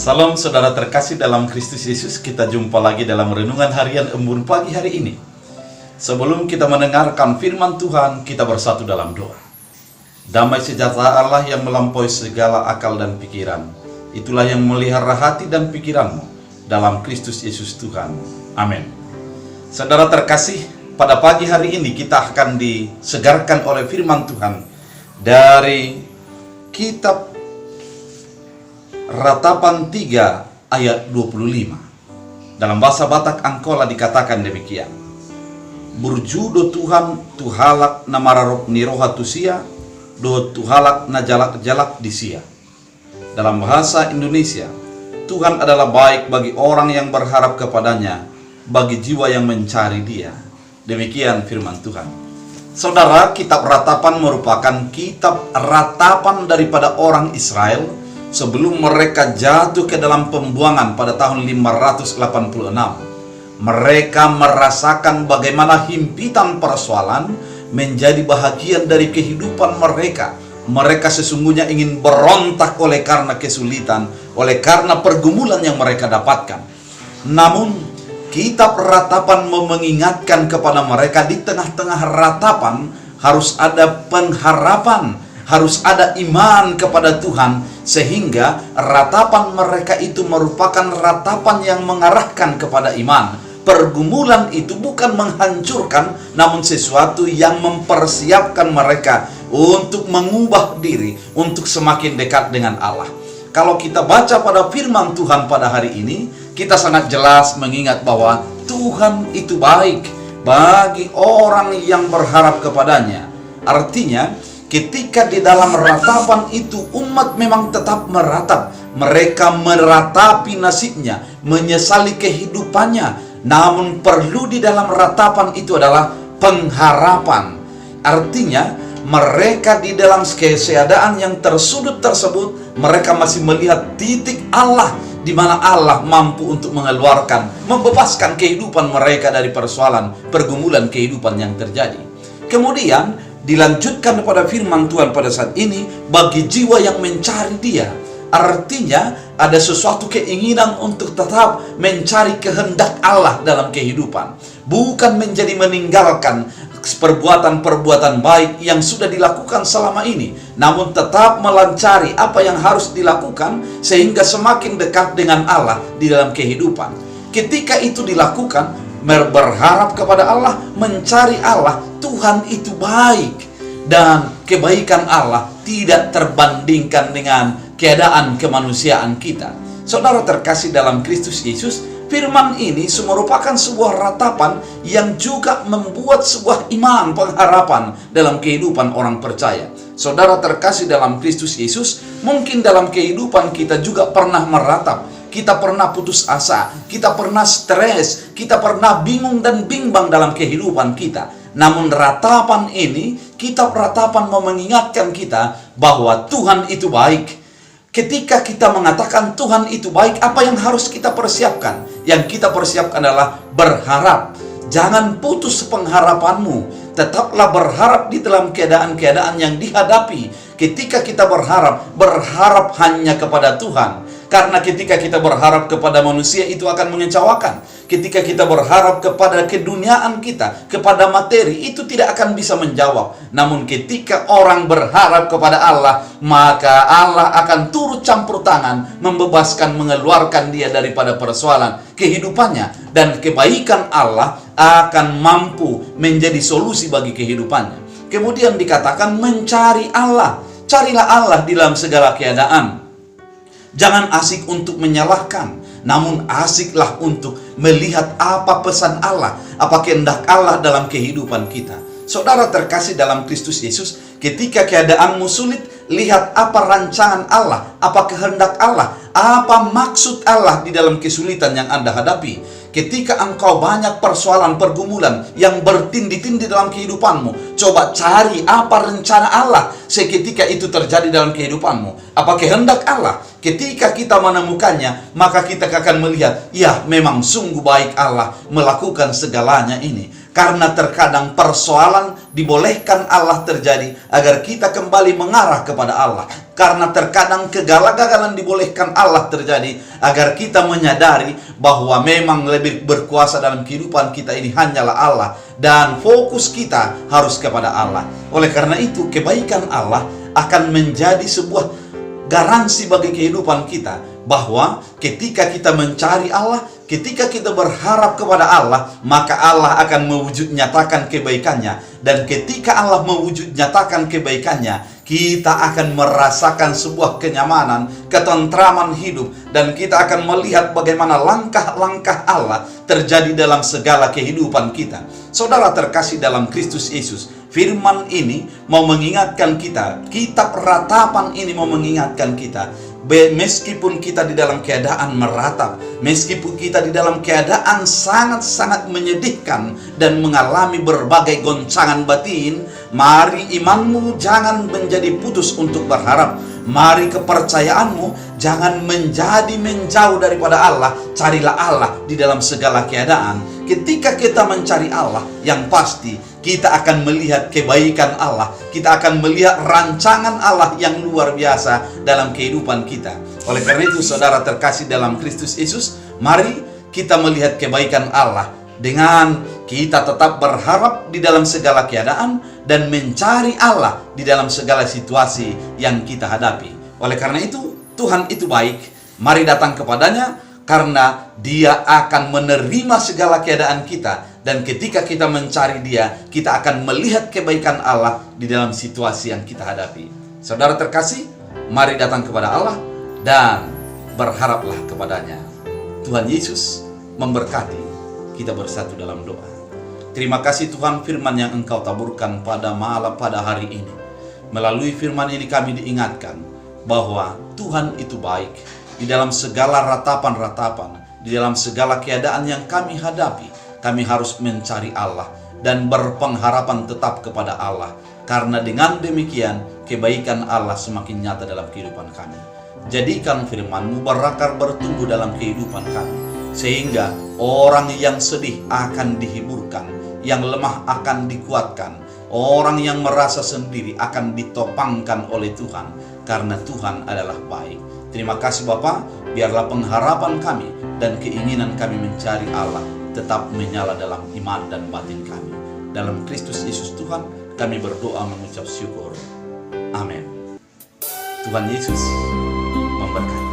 Salam saudara terkasih dalam Kristus Yesus. Kita jumpa lagi dalam renungan harian embun pagi hari ini. Sebelum kita mendengarkan firman Tuhan, kita bersatu dalam doa. Damai sejahtera Allah yang melampaui segala akal dan pikiran, itulah yang melihara hati dan pikiranmu dalam Kristus Yesus Tuhan. Amin. Saudara terkasih, pada pagi hari ini kita akan disegarkan oleh firman Tuhan dari kitab Ratapan 3 ayat 25. Dalam bahasa Batak Angkola dikatakan demikian. Burjudo Tuhan tuhalak namararok niroha tusia, do tuhalak na jalak-jalak disia. Dalam bahasa Indonesia, Tuhan adalah baik bagi orang yang berharap kepadanya, bagi jiwa yang mencari Dia. Demikian firman Tuhan. Saudara, kitab Ratapan merupakan kitab ratapan daripada orang Israel sebelum mereka jatuh ke dalam pembuangan pada tahun 586. Mereka merasakan bagaimana himpitan persoalan menjadi bahagian dari kehidupan mereka. Mereka sesungguhnya ingin berontak oleh karena kesulitan, oleh karena pergumulan yang mereka dapatkan. Namun, kitab Ratapan mengingatkan kepada mereka di tengah-tengah ratapan harus ada pengharapan, harus ada iman kepada Tuhan, sehingga ratapan mereka itu merupakan ratapan yang mengarahkan kepada iman. Pergumulan itu bukan menghancurkan, namun sesuatu yang mempersiapkan mereka untuk mengubah diri, untuk semakin dekat dengan Allah. Kalau kita baca pada firman Tuhan pada hari ini, kita sangat jelas mengingat bahwa Tuhan itu baik bagi orang yang berharap kepadanya. Artinya, ketika di dalam ratapan itu umat memang tetap meratap. Mereka meratapi nasibnya, menyesali kehidupannya. Namun perlu di dalam ratapan itu adalah pengharapan. Artinya mereka di dalam keadaan yang tersudut tersebut, mereka masih melihat titik Allah, di mana Allah mampu untuk mengeluarkan, membebaskan kehidupan mereka dari persoalan, pergumulan kehidupan yang terjadi. Kemudian dilanjutkan kepada firman Tuhan pada saat ini, bagi jiwa yang mencari Dia. Artinya ada sesuatu keinginan untuk tetap mencari kehendak Allah dalam kehidupan, bukan menjadi meninggalkan perbuatan-perbuatan baik yang sudah dilakukan selama ini, namun tetap melanjari apa yang harus dilakukan sehingga semakin dekat dengan Allah di dalam kehidupan. Ketika itu dilakukan, berharap kepada Allah, mencari Allah, Tuhan itu baik, dan kebaikan Allah tidak terbandingkan dengan keadaan kemanusiaan kita. Saudara terkasih dalam Kristus Yesus, firman ini merupakan sebuah ratapan yang juga membuat sebuah iman, pengharapan dalam kehidupan orang percaya. Saudara terkasih dalam Kristus Yesus, mungkin dalam kehidupan kita juga pernah meratap. Kita pernah putus asa, kita pernah stres, kita pernah bingung dan bimbang dalam kehidupan kita. Namun ratapan ini, kitab Ratapan mau mengingatkan kita bahwa Tuhan itu baik. Ketika kita mengatakan Tuhan itu baik, apa yang harus kita persiapkan? Yang kita persiapkan adalah berharap. Jangan putus pengharapanmu. Tetaplah berharap di dalam keadaan-keadaan yang dihadapi. Ketika kita berharap hanya kepada Tuhan. Karena ketika kita berharap kepada manusia, itu akan mengecewakan. Ketika kita berharap kepada keduniaan kita, kepada materi, itu tidak akan bisa menjawab. Namun ketika orang berharap kepada Allah, maka Allah akan turut campur tangan, membebaskan, mengeluarkan dia daripada persoalan kehidupannya. Dan kebaikan Allah akan mampu menjadi solusi bagi kehidupannya. Kemudian dikatakan mencari Allah. Carilah Allah di dalam segala keadaan. Jangan asik untuk menyalahkan, namun asiklah untuk melihat apa pesan Allah, apa kehendak Allah dalam kehidupan kita. Saudara terkasih dalam Kristus Yesus, ketika keadaanmu sulit, lihat apa rancangan Allah, apa kehendak Allah, apa maksud Allah di dalam kesulitan yang Anda hadapi. Ketika engkau banyak persoalan, pergumulan yang bertindih-tindih dalam kehidupanmu, coba cari apa rencana Allah seketika itu terjadi dalam kehidupanmu. Apa kehendak Allah? Ketika kita menemukannya, maka kita akan melihat, ya memang sungguh baik Allah melakukan segalanya ini. Karena terkadang persoalan dibolehkan Allah terjadi agar kita kembali mengarah kepada Allah. Karena terkadang kegagalan dibolehkan Allah terjadi agar kita menyadari bahwa memang lebih berkuasa dalam kehidupan kita ini hanyalah Allah. Dan fokus kita harus kepada Allah. Oleh karena itu, kebaikan Allah akan menjadi sebuah garansi bagi kehidupan kita, bahwa ketika kita mencari Allah, ketika kita berharap kepada Allah, maka Allah akan mewujud nyatakan kebaikannya. Dan ketika Allah mewujud nyatakan kebaikannya, kita akan merasakan sebuah kenyamanan, ketentraman hidup, dan kita akan melihat bagaimana langkah-langkah Allah terjadi dalam segala kehidupan kita. Saudara terkasih dalam Kristus Yesus, firman ini mau mengingatkan kita, kitab ratapan ini mau mengingatkan kita, meskipun kita di dalam keadaan meratap, meskipun kita di dalam keadaan sangat-sangat menyedihkan dan mengalami berbagai goncangan batin, mari imanmu jangan menjadi putus untuk berharap. Mari kepercayaanmu jangan menjauh daripada Allah. Carilah Allah di dalam segala keadaan. Ketika kita mencari Allah, yang pasti kita akan melihat kebaikan Allah. Kita akan melihat rancangan Allah yang luar biasa dalam kehidupan kita. Oleh karena itu, saudara terkasih dalam Kristus Yesus, mari kita melihat kebaikan Allah dengan kita tetap berharap di dalam segala keadaan dan mencari Allah di dalam segala situasi yang kita hadapi. Oleh karena itu, Tuhan itu baik. Mari datang kepadanya, karena Dia akan menerima segala keadaan kita. Dan ketika kita mencari Dia, kita akan melihat kebaikan Allah di dalam situasi yang kita hadapi. Saudara terkasih, mari datang kepada Allah dan berharaplah kepadanya. Tuhan Yesus memberkati. Kita bersatu dalam doa. Terima kasih Tuhan, firman yang Engkau taburkan pada hari ini. Melalui firman ini kami diingatkan bahwa Tuhan itu baik. Di dalam segala ratapan-ratapan, di dalam segala keadaan yang kami hadapi, kami harus mencari Allah dan berpengharapan tetap kepada Allah. Karena dengan demikian, kebaikan Allah semakin nyata dalam kehidupan kami. Jadikan firman-Mu berakar bertumbuh dalam kehidupan kami, sehingga orang yang sedih akan dihiburkan, yang lemah akan dikuatkan, orang yang merasa sendiri akan ditopangkan oleh Tuhan, karena Tuhan adalah baik. Terima kasih Bapa, biarlah pengharapan kami dan keinginan kami mencari Allah tetap menyala dalam iman dan batin kami. Dalam Kristus Yesus Tuhan, kami berdoa mengucap syukur. Amin. Tuhan Yesus memberkati.